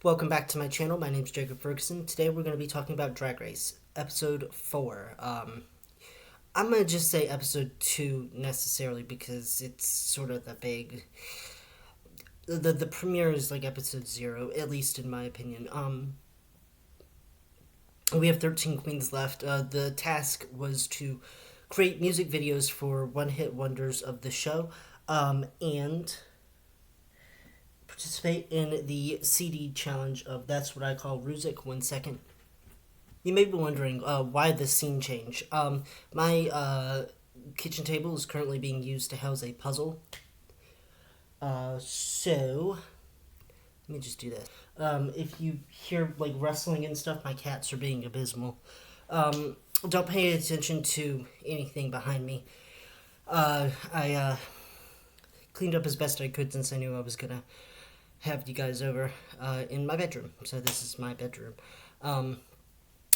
Welcome back to my channel. My name is Jacob Ferguson. Today we're going to be talking about Drag Race, Episode 4. I'm going to just say Episode 2 necessarily because it's sort of the big... The premiere is like Episode 0, at least in my opinion. We have 13 queens left. The task was to create music videos for one-hit wonders of the show, and participate in the CD challenge of That's What I Call Rusic 1 second. You may be wondering why the scene change. My kitchen table is currently being used to house a puzzle. So let me just do this. If you hear like rustling and stuff, my cats are being abysmal. Don't pay attention to anything behind me. I cleaned up as best I could since I knew I was gonna have you guys over in my bedroom. So this is my bedroom.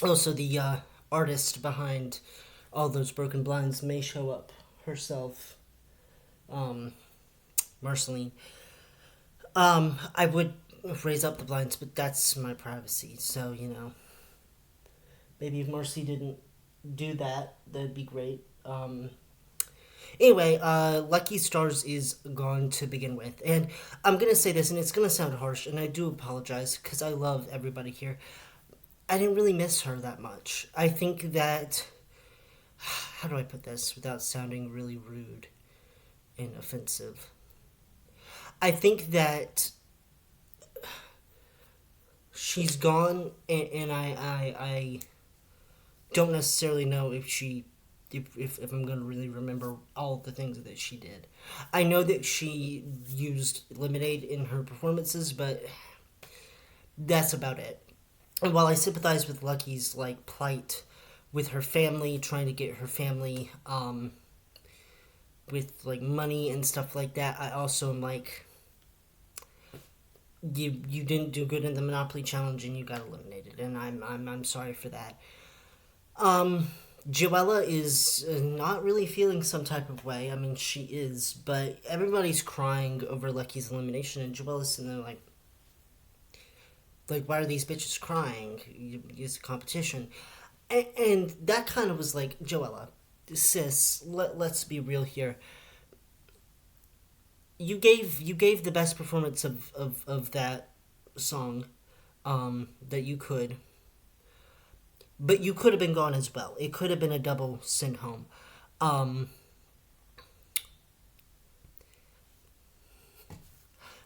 Also, the artist behind all those broken blinds may show up herself. Marceline. I would raise up the blinds, but that's my privacy. So, maybe if Marcy didn't do that, that'd be great. Anyway, Lucky Stars is gone to begin with. And I'm going to say this, and it's going to sound harsh, and I do apologize, because I love everybody here. I didn't really miss her that much. I think that... How do I put this without sounding really rude and offensive? I think that she's gone, and I don't necessarily know if I'm going to really remember all the things that she did. I know that she used lemonade in her performances, but that's about it. And while I sympathize with Lucky's plight with her family, trying to get her family with money and stuff like that, I also am you didn't do good in the Monopoly challenge and you got eliminated, and I'm sorry for that. Joella is not really feeling some type of way. I mean, she is, but everybody's crying over Lucky's elimination, and Joella's sitting there why are these bitches crying? It's a competition. And that kind of was Joella, sis, let's be real here. You gave the best performance of that song that you could. But you could have been gone as well. It could have been a double send home.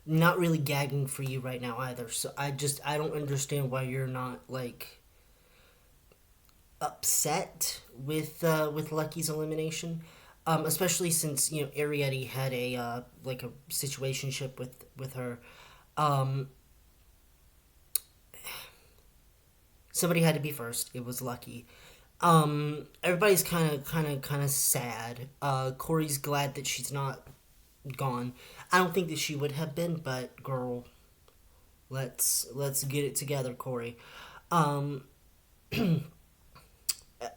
Not really gagging for you right now either. So I don't understand why you're not upset with Lucky's elimination. Especially since Ariete had a situationship with her. Somebody had to be first. It was Lucky. Everybody's kind of sad. Corey's glad that she's not gone. I don't think that she would have been, but girl, let's get it together, Corey.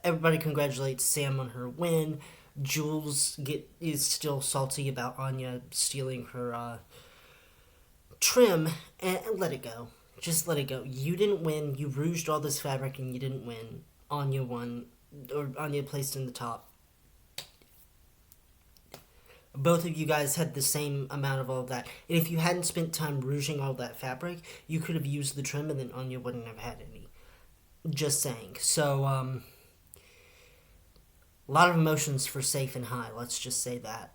Everybody congratulates Sam on her win. Jules is still salty about Anya stealing her trim, and let it go. Just let it go. You didn't win. You rouged all this fabric and you didn't win. Anya won, or Anya placed in the top. Both of you guys had the same amount of all of that. And if you hadn't spent time rouging all that fabric, you could have used the trim and then Anya wouldn't have had any. Just saying. So, a lot of emotions for Safe and High, let's just say that.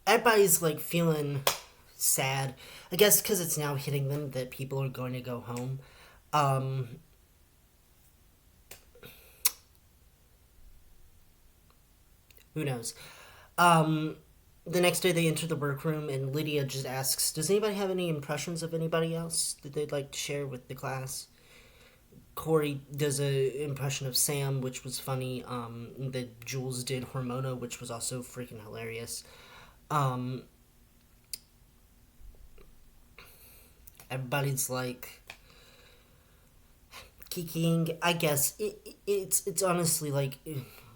Everybody's feeling sad, I guess, because it's now hitting them that people are going to go home. Who knows? The next day they enter the workroom and Lydia just asks, does anybody have any impressions of anybody else that they'd like to share with the class? Corey does an impression of Sam, which was funny. That Jules did Hormona, which was also freaking hilarious. Everybody's kikiing. I guess it's honestly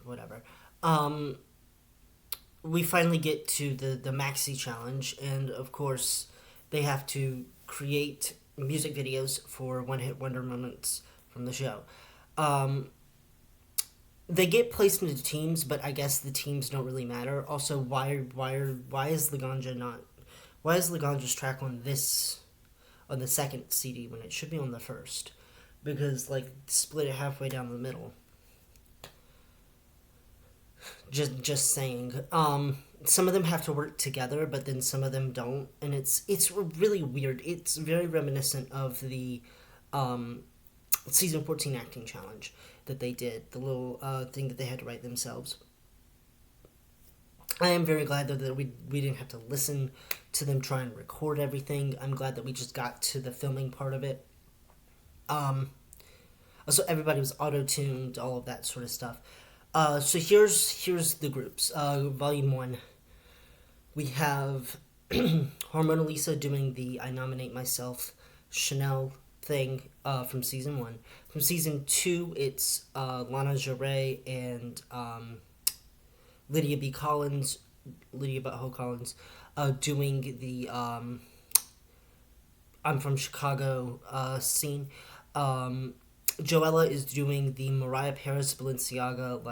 whatever. We finally get to the maxi challenge, and of course they have to create music videos for one-hit wonder moments from the show. Um, they get placed into teams, but I guess the teams don't really matter. Also, why is Laganja's track on the second CD when it should be on the first? Because like split it halfway down the middle. Just saying. Some of them have to work together, but then some of them don't, and it's really weird. It's very reminiscent of the season 14 acting challenge that they did, the little thing that they had to write themselves. I am very glad though that we didn't have to listen to them try and record everything. I'm glad that we just got to the filming part of it. Also, everybody was auto-tuned, all of that sort of stuff. So here's the groups. Volume 1, we have Hormona Lisa doing the I Nominate Myself Chanel thing from Season 1. From Season 2, it's Lana Jarre and Lydia Butthole Collins doing the I'm from Chicago scene. Joella is doing the Mariah Paris Balenciaga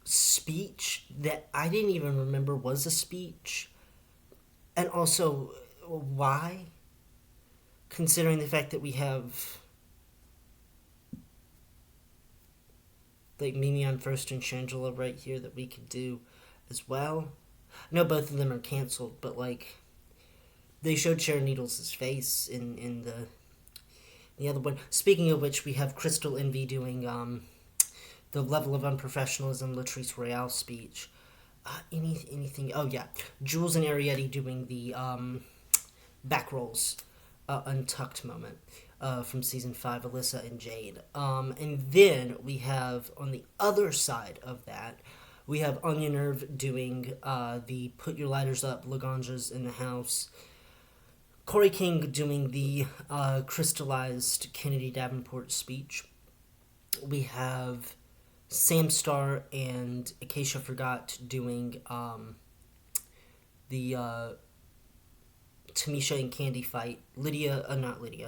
speech that I didn't even remember was a speech. And also, why? Considering the fact that we have Mimi on First and Shangela right here that we could do as well. I know both of them are canceled, but they showed Sharon Needles' face in the other one. Speaking of which, we have Crystal Envy doing the level of unprofessionalism Latrice Royale speech. Anything? Oh yeah, Jules and Arietti doing the back rolls untucked moment from season 5. Alyssa and Jade. And then we have on the other side of that, we have Anya Nerve doing the Put Your Lighters Up, Laganja's in the House. Corey King doing the crystallized Kennedy Davenport speech. We have Sam Starr and Acacia Forgot doing the Tamisha and Candy fight.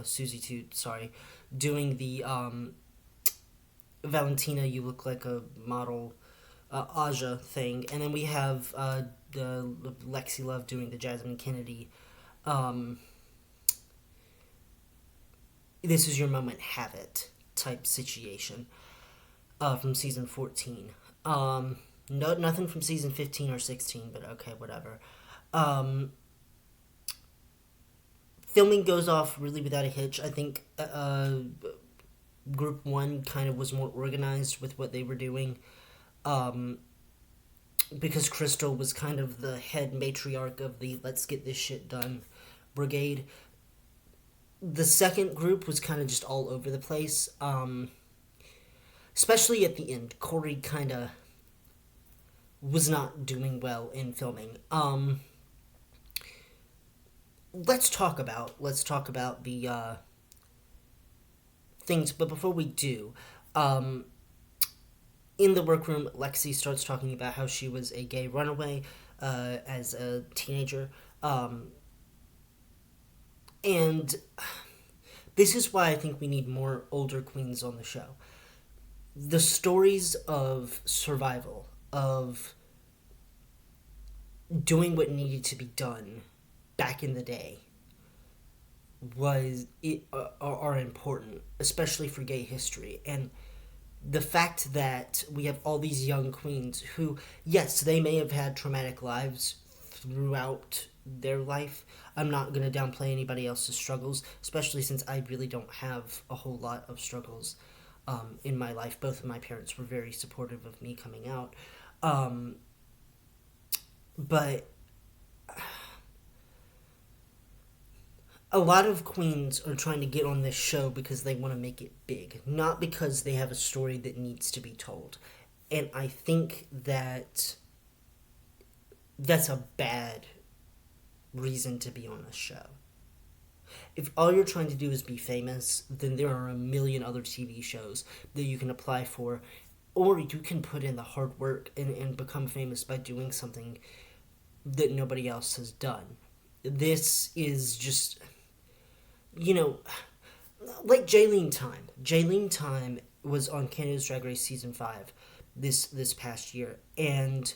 Susie Toot, sorry, doing the Valentina, you look like a model, Aja thing. And then we have the Lexi Love doing the Jasmine Kennedy this is your moment, have it type situation from season 14. Nothing from season 15 or 16, but okay, whatever. Filming goes off really without a hitch. I think Group 1 kind of was more organized with what they were doing. Because Crystal was kind of the head matriarch of the let's get this shit done brigade. The second group was kind of just all over the place. Especially at the end. Corey kind of was not doing well in filming. Let's talk about the things, but before we do, in the workroom, Lexi starts talking about how she was a gay runaway as a teenager. And this is why I think we need more older queens on the show. The stories of survival, of doing what needed to be done back in the day, are important, especially for gay history. And the fact that we have all these young queens who, yes, they may have had traumatic lives throughout their life. I'm not going to downplay anybody else's struggles, especially since I really don't have a whole lot of struggles in my life. Both of my parents were very supportive of me coming out. But a lot of queens are trying to get on this show because they want to make it big, not because they have a story that needs to be told. And I think that that's a bad reason to be on a show. If all you're trying to do is be famous, then there are a million other TV shows that you can apply for, or you can put in the hard work and become famous by doing something that nobody else has done. This is just, you know, like Jaylene Time. Jaylene Time was on Canada's Drag Race season 5 this past year, and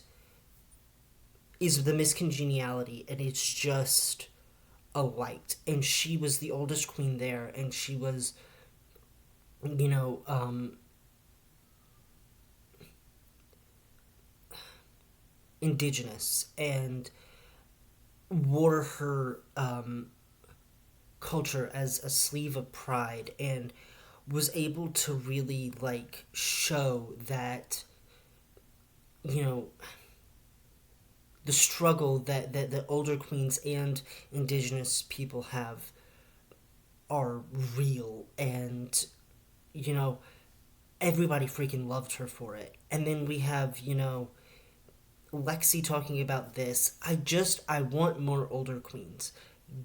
is the miscongeniality, and it's just a light. And she was the oldest queen there, and she was, you know, indigenous, and wore her culture as a sleeve of pride, and was able to really like show that, you know, the struggle that the older queens and indigenous people have are real. And, you know, everybody freaking loved her for it. And then we have, you know, Lexi talking about this. I want more older queens.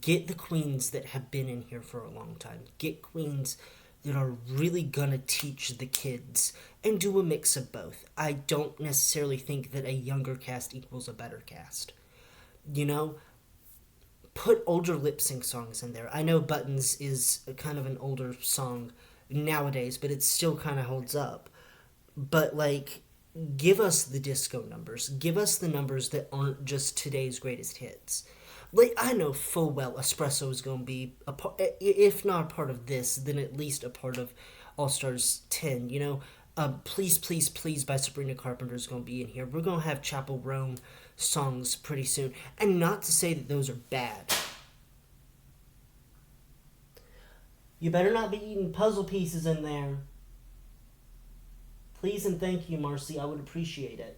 Get the queens that have been in here for a long time. Get queens that are really gonna teach the kids, and do a mix of both. I don't necessarily think that a younger cast equals a better cast. You know, put older lip sync songs in there. I know Buttons is kind of an older song nowadays, but it still kind of holds up. But like, give us the disco numbers. Give us the numbers that aren't just today's greatest hits. Like, I know full well Espresso is going to be a part, if not a part of this, then at least a part of All Stars 10. You know, Please, Please, Please by Sabrina Carpenter is going to be in here. We're going to have Chapel Roan songs pretty soon. And not to say that those are bad. You better not be eating puzzle pieces in there. Please and thank you, Marcy. I would appreciate it.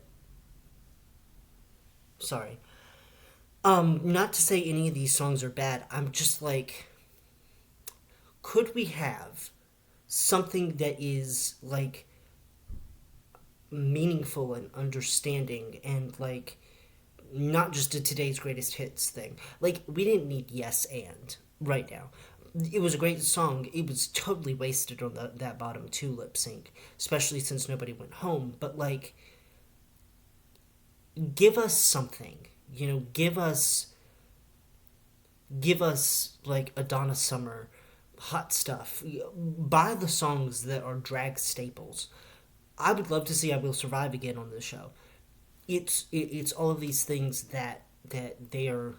Sorry. Not to say any of these songs are bad. I'm just like, could we have something that is like meaningful and understanding, and like not just a today's greatest hits thing? Like, we didn't need Yes and right now. It was a great song. It was totally wasted on that bottom two lip sync, especially since nobody went home. But like, give us something. You know, give us like a Donna Summer, hot stuff. Buy the songs that are drag staples. I would love to see I Will Survive again on this show. It's all of these things that they are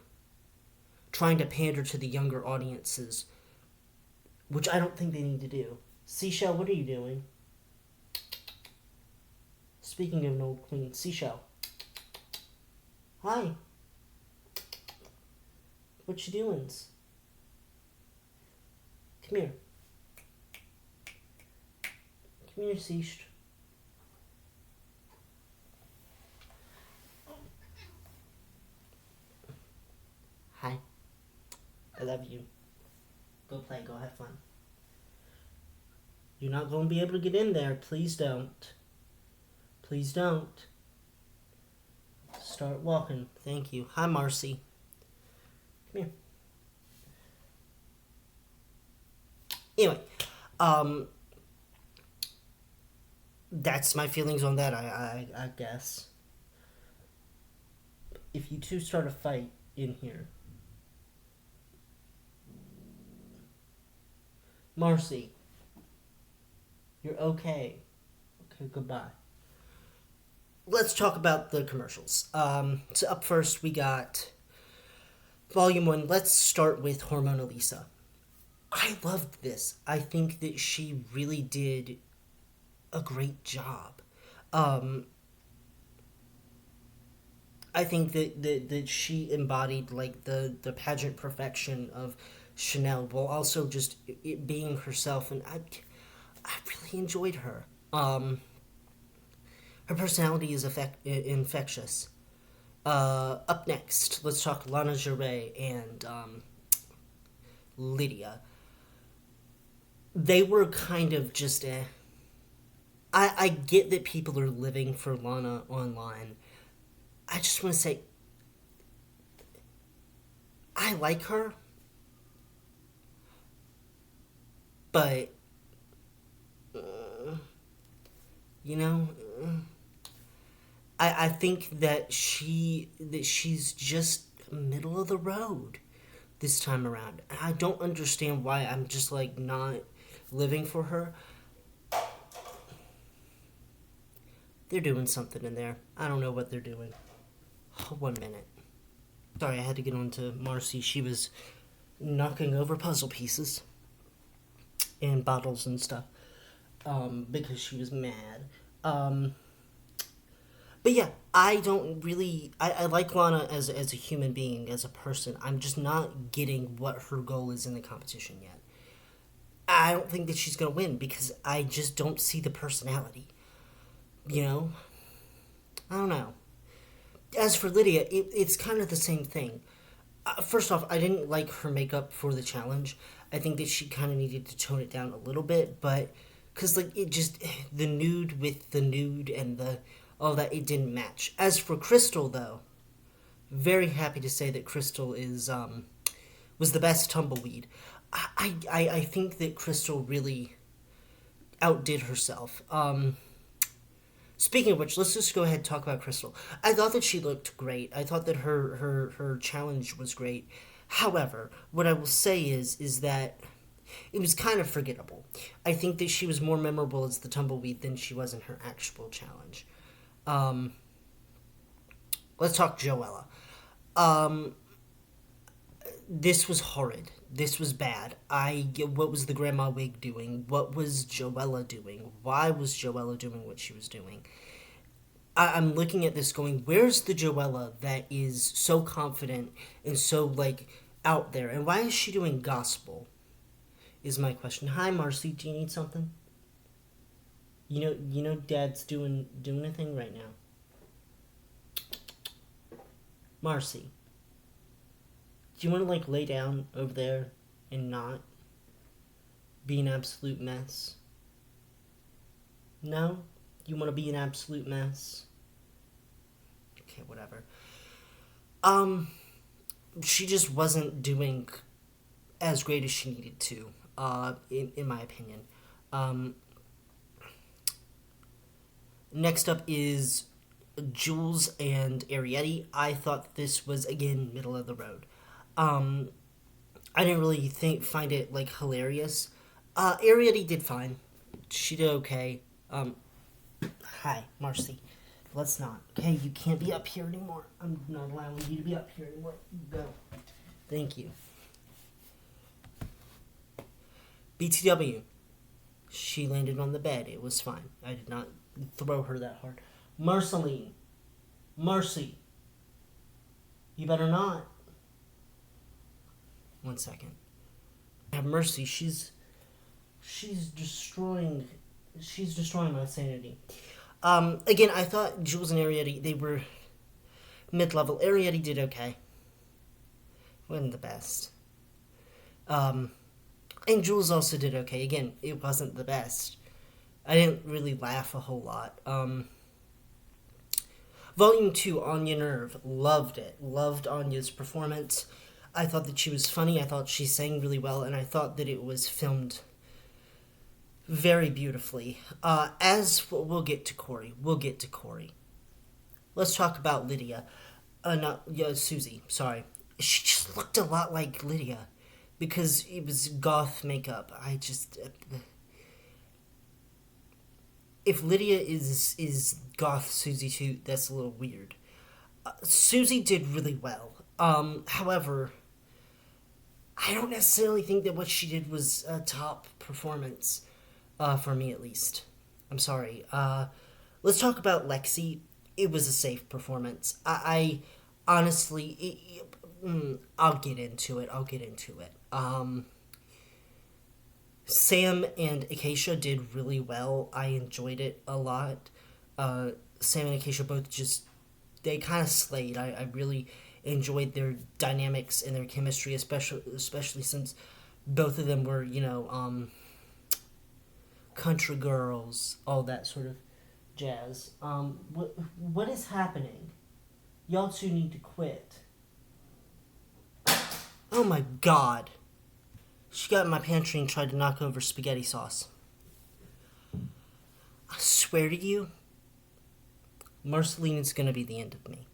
trying to pander to the younger audiences, which I don't think they need to do. Seashell, what are you doing? Speaking of an old queen, Seashell. Hi. What you doing? Come here. Come here, Seash. Hi. I love you. Go play, go have fun. You're not going to be able to get in there. Please don't. Please don't. Start walking. Thank you. Hi, Marcy. Come here. Anyway, that's my feelings on that, I guess. If you two start a fight in here. Marcy, you're okay. Okay, goodbye. Let's talk about the commercials. So up first, we got Volume 1. Let's start with Hormone Elisa. I loved this. I think that she really did a great job. I think that she embodied like the pageant perfection of Chanel, while also just it being herself, and I really enjoyed her. Her personality is infectious. Up next, let's talk Lana Geray and Lydia. They were kind of just I get that people are living for Lana online. I just want to say, I like her, but, you know, I think that she's just middle of the road this time around. I don't understand why I'm just like not living for her. They're doing something in there. I don't know what they're doing. 1 minute. Sorry, I had to get on to Marcy. She was knocking over puzzle pieces and bottles and stuff because she was mad. But yeah, I don't really. I like Lana as a human being, as a person. I'm just not getting what her goal is in the competition yet. I don't think that she's going to win because I just don't see the personality. You know? I don't know. As for Lydia, it's kind of the same thing. First off, I didn't like her makeup for the challenge. I think that she kind of needed to tone it down a little bit, but because like it just the nude with the nude and the all that it didn't match. As for Crystal, though, very happy to say that Crystal is was the best tumbleweed. I think that Crystal really outdid herself. Speaking of which, let's just go ahead and talk about Crystal. I thought that she looked great. I thought that her challenge was great. However, what I will say is that it was kind of forgettable. I think that she was more memorable as the tumbleweed than she was in her actual challenge. Let's talk Joella. This was horrid. This was bad. What was the grandma wig doing? What was Joella doing? Why was Joella doing what she was doing? I'm looking at this going, where's the Joella that is so confident and so, like, out there? And why is she doing gospel? Is my question. Hi, Marcy. Do you need something? You know, Dad's doing a thing right now. Marcy, do you want to like lay down over there and not be an absolute mess? No? You want to be an absolute mess? Okay, whatever. She just wasn't doing as great as she needed to, in my opinion. Next up is Jules and Arietti. I thought this was, again, middle of the road. I didn't really find it, like, hilarious. Arietti did fine. She did okay. Hi, Marcy. Let's not. Okay, you can't be up here anymore. I'm not allowing you to be up here anymore. Go. Thank you. BTW. She landed on the bed. It was fine. I did not throw her that hard. Marceline. Marcy. You better not. 1 second. Have mercy. She's destroying my sanity. Again, I thought Jules and Arietti, they were mid-level. Arietti did okay. Wasn't the best. And Jules also did okay. Again, it wasn't the best. I didn't really laugh a whole lot. Volume 2, Anya Nerve. Loved it. Loved Anya's performance. I thought that she was funny. I thought she sang really well. And I thought that it was filmed very beautifully. We'll get to Corey. Let's talk about Lydia. Susie. Sorry. She just looked a lot like Lydia. Because it was goth makeup. If Lydia is goth Susie too, that's a little weird. Susie did really well. However, I don't necessarily think that what she did was a top performance, for me at least. I'm sorry. Let's talk about Lexi. It was a safe performance. I honestly, I'll get into it. Sam and Acacia did really well. I enjoyed it a lot. Sam and Acacia both they kind of slayed. I really enjoyed their dynamics and their chemistry, especially since both of them were, country girls, all that sort of jazz. What is happening? Y'all two need to quit. Oh my god. She got in my pantry and tried to knock over spaghetti sauce. I swear to you, Marceline is going to be the end of me.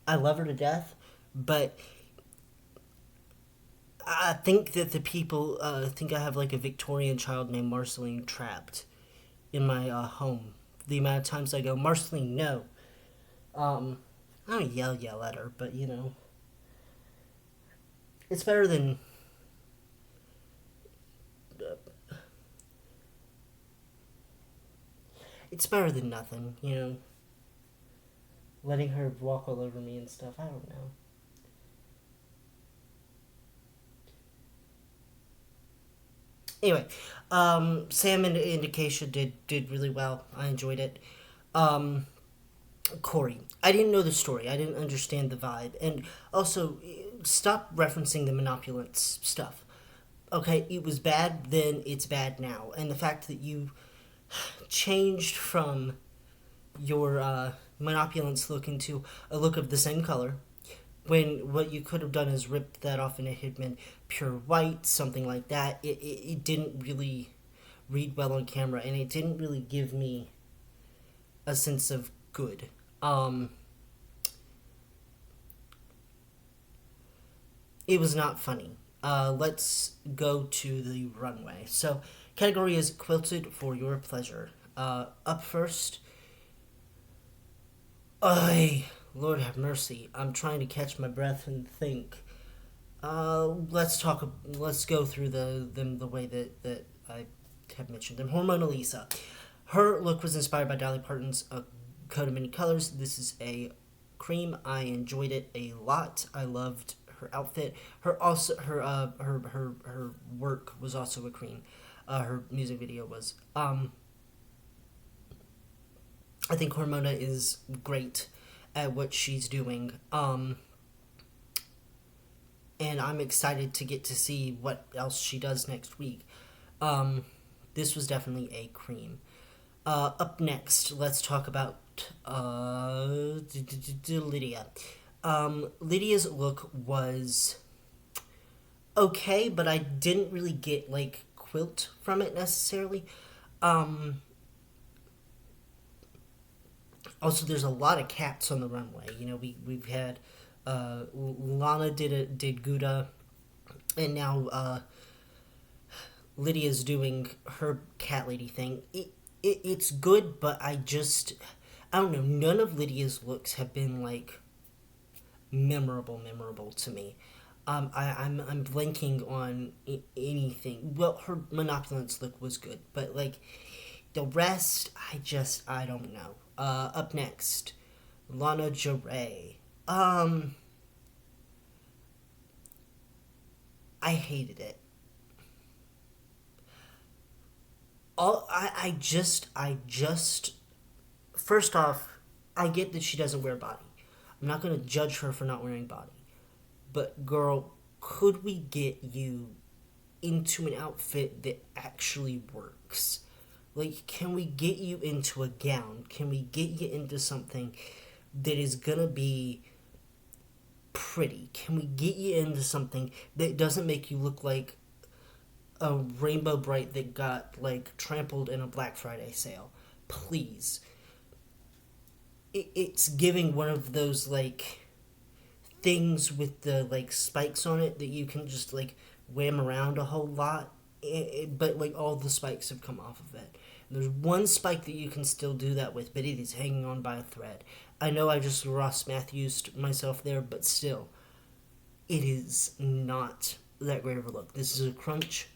I love her to death, but I think that the people think I have like a Victorian child named Marceline trapped in my home. The amount of times I go, Marceline, no. Um, I don't yell at her, but it's better than. It's better than nothing, letting her walk all over me and stuff. I don't know. Anyway, Sam and Indication did really well. I enjoyed it. Um, Corey, I didn't know the story. I didn't understand the vibe, and also stop referencing the manipulants stuff. Okay, it was bad then. It's bad now, and the fact that you changed from your manipulants look into a look of the same color when what you could have done is ripped that off and it had been pure white, something like that. It didn't really read well on camera, and it didn't really give me a sense of good. It was not funny. Let's go to the runway. So, category is quilted for your pleasure. Up first, I Lord have mercy. I'm trying to catch my breath and think. Let's talk. Let's go through the way that I have mentioned them. Hormona Lisa. Her look was inspired by Dolly Parton's Coat of Many Colors. This is a cream. I enjoyed it a lot. I loved her outfit. Her work was also a cream. Her music video was. I think Hormona is great at what she's doing. And I'm excited to get to see what else she does next week. This was definitely a cream. Up next, let's talk about Lydia. Lydia's look was okay, but I didn't really get like quilt from it necessarily. Also, there's a lot of cats on the runway. We've had Lana did Gouda, and now Lydia's doing her cat lady thing. It's good, but I don't know. None of Lydia's looks have been like memorable to me. I'm blanking on anything. Well, her Monopulence look was good, but like the rest, I don't know. Up next, Lana Jarre. I hated it. I just first off, I get that she doesn't wear body. I'm not gonna judge her for not wearing body. But girl, could we get you into an outfit that actually works? Like, can we get you into a gown? Can we get you into something that is gonna be pretty? Can we get you into something that doesn't make you look like a Rainbow Bright that got like trampled in a Black Friday sale? Please. It's giving one of those like things with the like spikes on it that you can just like wham around a whole lot, but like all the spikes have come off of it. And there's one spike that you can still do that with, but it is hanging on by a thread. I know I just Ross Matthews myself there, but still, it is not that great of a look. This is a crunch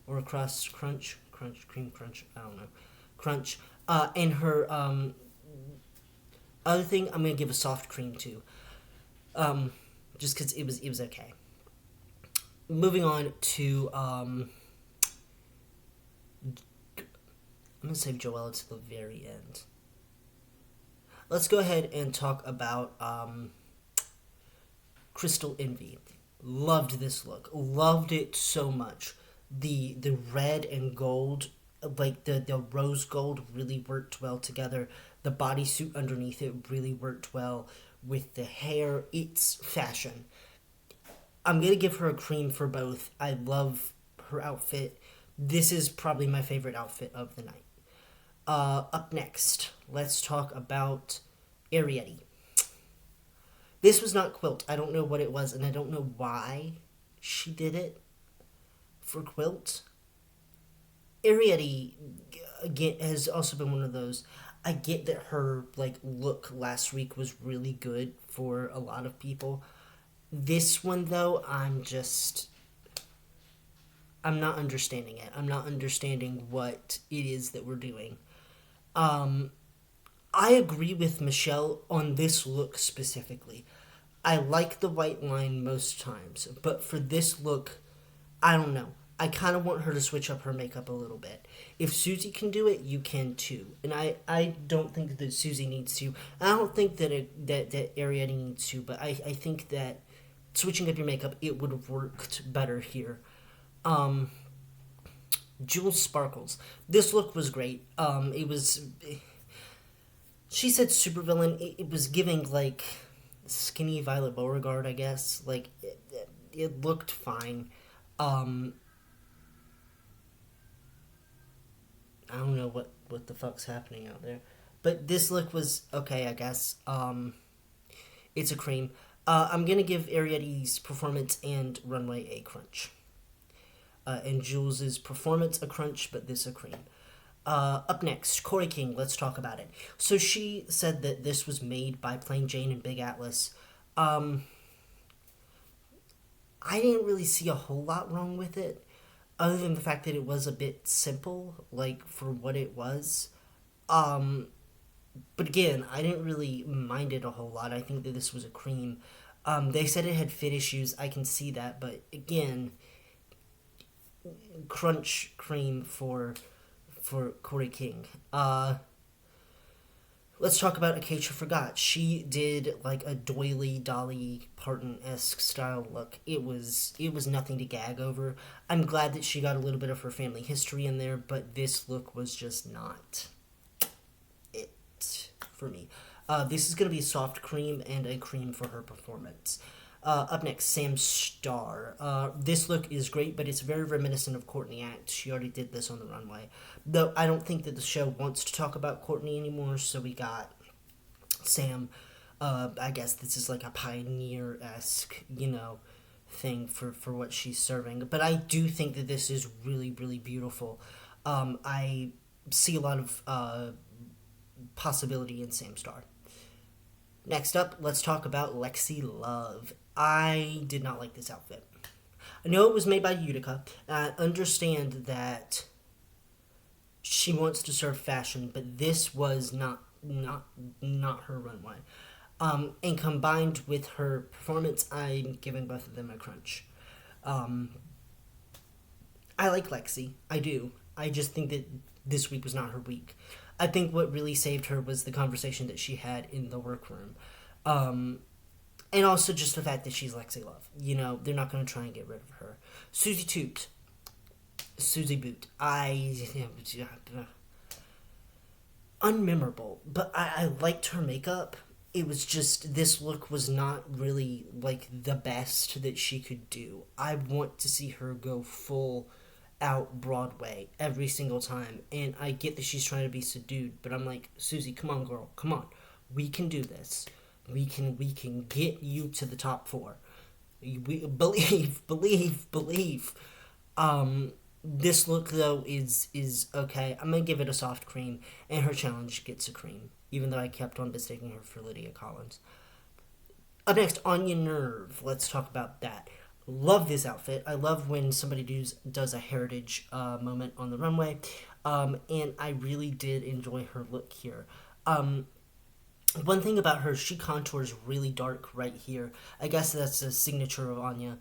or a crust crunch, cream crunch. I don't know, crunch. And her other thing, I'm gonna give a soft cream to. Just because it was okay. Moving on to I'm gonna save Joella to the very end. Let's go ahead and talk about Crystal Envy. Loved this look. Loved it so much. The red and gold, like the rose gold, really worked well together. The bodysuit underneath it really worked well with the hair. It's fashion. I'm gonna give her a cream for both. I love her outfit. This is probably my favorite outfit of the night. Up next, let's talk about Arietti. This was not Quilt. I don't know what it was, and I don't know why she did it for Quilt. Arietti, again, has also been one of those. I get that her look last week was really good for a lot of people. This one though, I'm not understanding it. I'm not understanding what it is that we're doing. I agree with Michelle on this look specifically. I like the white line most times, but for this look, I don't know. I kind of want her to switch up her makeup a little bit. If Susie can do it, you can too. And I don't think that Susie needs to. I don't think that Arietti needs to, but I think that switching up your makeup, it would have worked better here. Um, Jules Sparkles. This look was great. It was. She said supervillain. It was giving skinny Violet Beauregard, I guess. It looked fine. I don't know what the fuck's happening out there. But this look was okay, I guess. It's a cream. I'm going to give Arietti's performance and runway a crunch. And Jules's performance a crunch, but this a cream. Up next, Corey King. Let's talk about it. So she said that this was made by Plain Jane and Big Atlas. I didn't really see a whole lot wrong with it, other than the fact that it was a bit simple, for what it was. But again, I didn't really mind it a whole lot. I think that this was a cream. They said it had fit issues. I can see that, but again, crunch cream for Corey King. Let's talk about Acacia Forgot. She did a doily Dolly Parton-esque style look. It was nothing to gag over. I'm glad that she got a little bit of her family history in there, but this look was just not it for me. This is going to be a soft cream and a cream for her performance. Up next, Sam Starr. This look is great, but it's very reminiscent of Courtney Act. She already did this on the runway. Though I don't think that the show wants to talk about Courtney anymore, so we got Sam. I guess this is a pioneer-esque, thing for what she's serving. But I do think that this is really, really beautiful. I see a lot of possibility in Sam Starr. Next up, let's talk about Lexi Love. I did not like this outfit. I know it was made by Utica. I understand that she wants to serve fashion, but this was not her runway. And combined with her performance, I'm giving both of them a crunch. I like Lexi. I do. I just think that this week was not her week. I think what really saved her was the conversation that she had in the workroom. And also just the fact that she's Lexi Love. They're not going to try and get rid of her. Susie Toot. Susie Boot. Unmemorable. But I liked her makeup. It was just, this look was not really, the best that she could do. I want to see her go full out Broadway every single time, and I get that she's trying to be subdued, but I'm like, Susie, come on, girl, come on, we can do this. We can get you to the top 4. We believe. This look though is okay. I'm gonna give it a soft cream, and her challenge gets a cream, even though I kept on mistaking her for Lydia Collins. Up next, Anya Nerve. Let's talk about that. Love this outfit. I love when somebody does a heritage moment on the runway. And I really did enjoy her look here. One thing about her, she contours really dark right here. I guess that's a signature of Anya.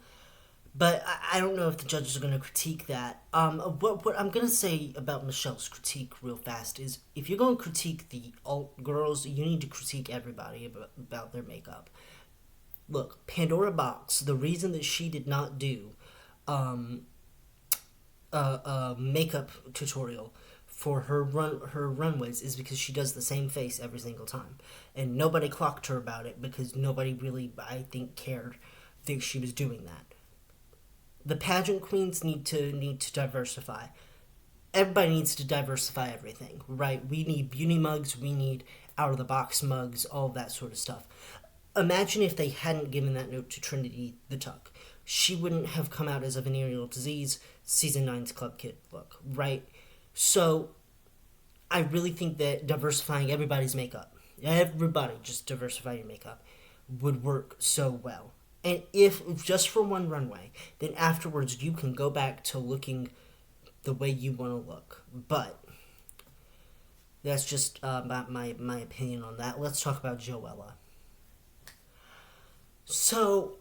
But I don't know if the judges are going to critique that. What I'm going to say about Michelle's critique real fast is, if you're going to critique the alt girls, you need to critique everybody about their makeup. Look, Pandora Box, the reason that she did not do a makeup tutorial for her runways is because she does the same face every single time. And nobody clocked her about it because nobody really, I think, cared that she was doing that. The pageant queens need to diversify. Everybody needs to diversify everything, right? We need beauty mugs, we need out of the box mugs, all that sort of stuff. Imagine if they hadn't given that note to Trinity the Tuck. She wouldn't have come out as a venereal disease, season nine's Club Kid look, right? So I really think that diversifying everybody's makeup, everybody just diversify your makeup, would work so well. And if just for one runway, then afterwards you can go back to looking the way you want to look. But that's just my opinion on that. Let's talk about Joella. So,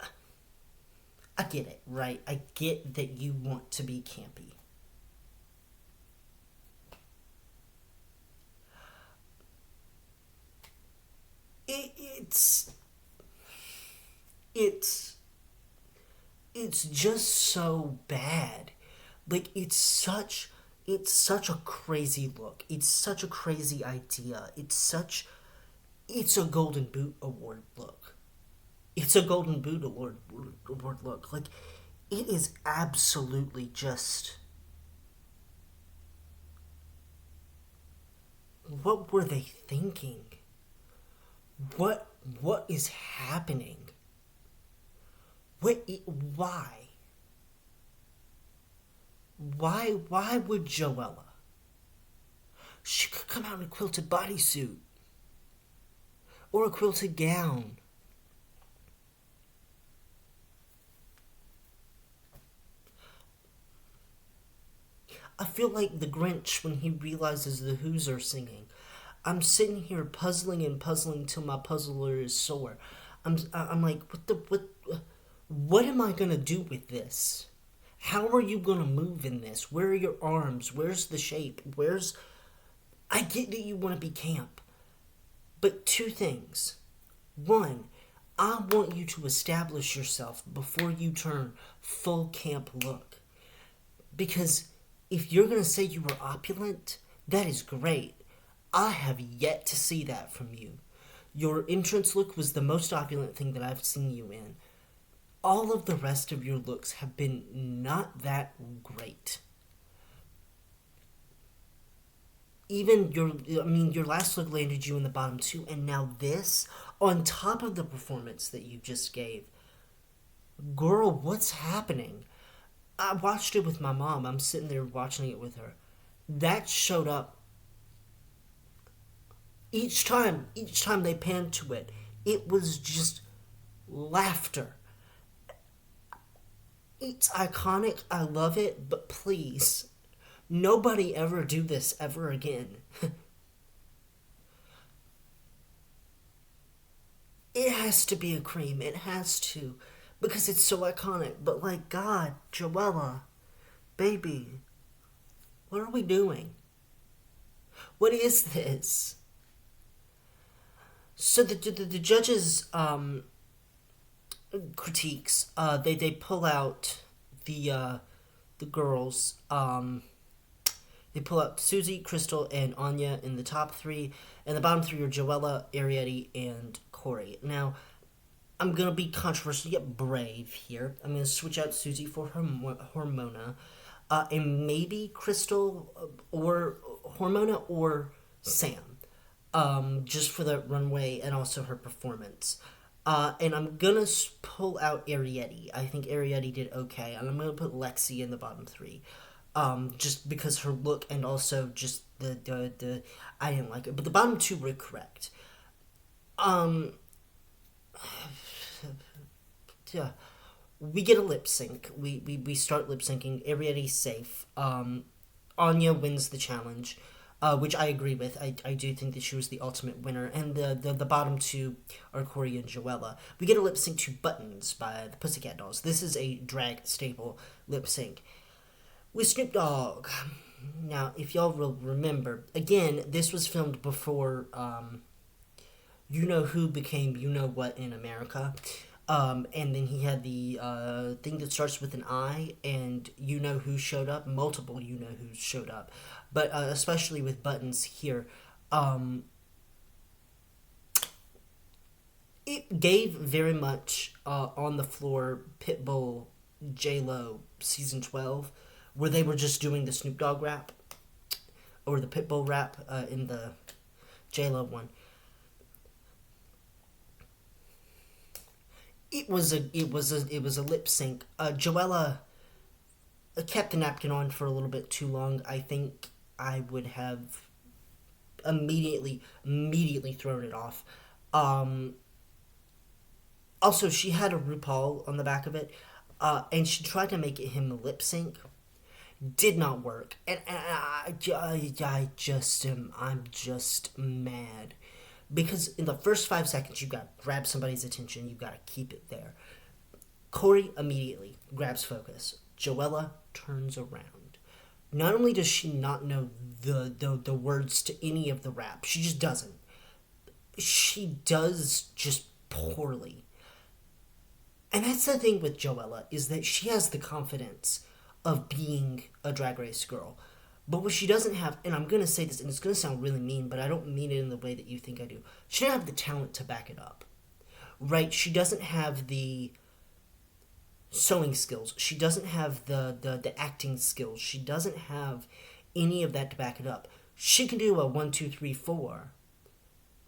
I get it, right? I get that you want to be campy. It's it's just so bad. Like it's such a crazy look. It's such a crazy idea. It's a Golden Boot Award look. It's a Golden Boot Award look. Like it is absolutely just. What were they thinking? What is happening? Why? Why would Joella? She could come out in a quilted bodysuit. Or a quilted gown. I feel like the Grinch when he realizes the Who's are singing. I'm sitting here puzzling and puzzling till my puzzler is sore. I'm like, what am I gonna do with this? How are you gonna move in this? Where are your arms? Where's the shape? I get that you want to be camp, but two things. One, I want you to establish yourself before you turn full camp look. Because if you're going to say you were opulent, that is great. I have yet to see that from you. Your entrance look was the most opulent thing that I've seen you in. All of the rest of your looks have been not that great. Even your last look landed you in the bottom two, and now this, on top of the performance that you just gave. Girl, what's happening? I watched it with my mom. I'm sitting there watching it with her. That showed up each time they panned to it. It was just laughter. It's iconic. I love it, but please, nobody ever do this ever again. It has to be a cream. It has to. Because it's so iconic. But like, God, Joella, baby, what are we doing? What is this? So the judges' critiques, they pull out the girls. They pull out Susie, Crystal, and Anya in the top three, and the bottom three are Joella, Arietti, and Corey. Now, I'm going to be controversial yet brave here. I'm going to switch out Susie for Hormona. And maybe Crystal or Hormona or Sam. Just for the runway and also her performance. And I'm going to pull out Arietti. I think Arietti did okay. And I'm going to put Lexi in the bottom three. Just because her look and also just the I didn't like it. But the bottom two were correct. Yeah, we get a lip sync. We start lip syncing. Arietti's safe. Anya wins the challenge, which I agree with. I do think that she was the ultimate winner. And the bottom two are Corey and Joella. We get a lip sync to Buttons by the Pussycat Dolls. This is a drag staple lip sync with Snoop Dogg. Now, if y'all will remember, again, this was filmed before You Know Who became You Know What in America. And then he had the thing that starts with an I, and You Know Who showed up. Multiple You Know Who showed up. But especially with Buttons here, it gave very much on the floor Pitbull, J-Lo season 12, where they were just doing the Snoop Dogg rap, or the Pitbull rap in the J-Lo one. It was a lip sync. Joella kept the napkin on for a little bit too long. I think I would have immediately thrown it off. Um, Also, she had a Rupaul on the back of it, and she tried to make it him lip sync. Did not work, and I'm just mad because in the first 5 seconds you got to grab somebody's attention, you got to keep it there. Corey immediately grabs focus. Joella turns around. Not only does she not know the words to any of the rap, she just doesn't. She does just poorly. And that's the thing with Joella, is that she has the confidence of being a drag race girl. But what she doesn't have, and I'm going to say this, and it's going to sound really mean, but I don't mean it in the way that you think I do. She doesn't have the talent to back it up. Right? She doesn't have the sewing skills. She doesn't have the acting skills. She doesn't have any of that to back it up. She can do a 1, 2, 3, 4,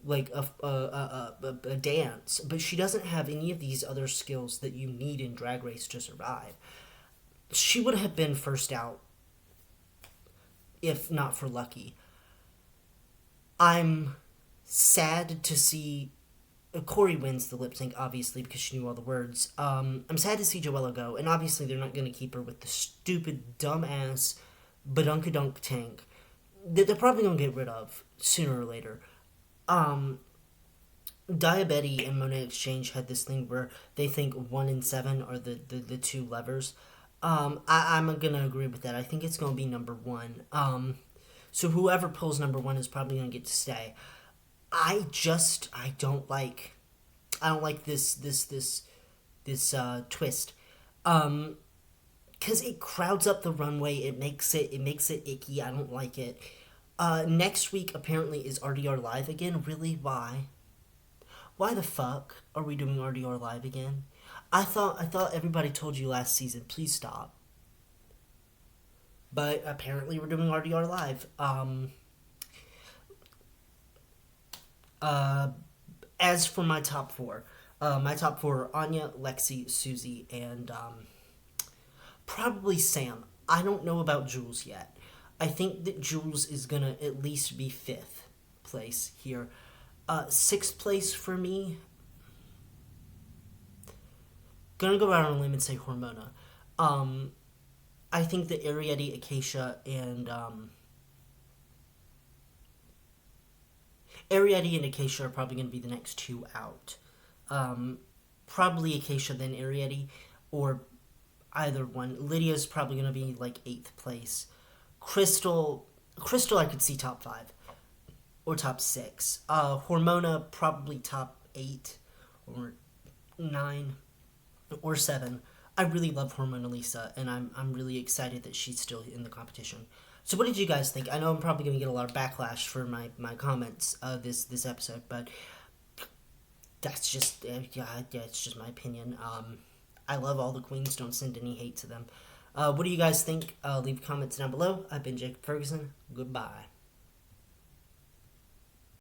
like a dance, but she doesn't have any of these other skills that you need in Drag Race to survive. She would have been first out if not for Lucky. I'm sad to see Corey wins the lip sync, obviously, because she knew all the words. I'm sad to see Joella go, and obviously they're not going to keep her with the stupid, dumbass badunkadunk tank that they're probably going to get rid of sooner or later. Diabetes and Monet Exchange had this thing where they think 1 and 7 are the two levers. I'm gonna agree with that. I think it's gonna be number 1. So whoever pulls number 1 is probably gonna get to stay. I don't like this twist. Cause it crowds up the runway. It makes it icky. I don't like it. Next week apparently is RDR Live again. Really? Why? Why the fuck are we doing RDR Live again? I thought everybody told you last season, please stop. But apparently we're doing RDR Live. As for my top 4, my top 4 are Anya, Lexi, Susie, and probably Sam. I don't know about Jules yet. I think that Jules is gonna at least be 5th place here. 6th place for me, gonna go out on a limb and say Hormona. I think that Ariete, Acacia, and Acacia are probably gonna be the next 2 out. Probably Acacia, then Ariete, or either one. Lydia's probably gonna be like 8th place. Crystal, I could see top 5 or top 6. Hormona probably top 8 or 9 or 7. I really love Hormona Lisa, and I'm really excited that she's still in the competition. So what did you guys think? I know I'm probably going to get a lot of backlash for my comments this episode, but that's just it's just my opinion. I love all the queens. Don't send any hate to them. What do you guys think? Leave comments down below. I've been Jacob Ferguson. Goodbye.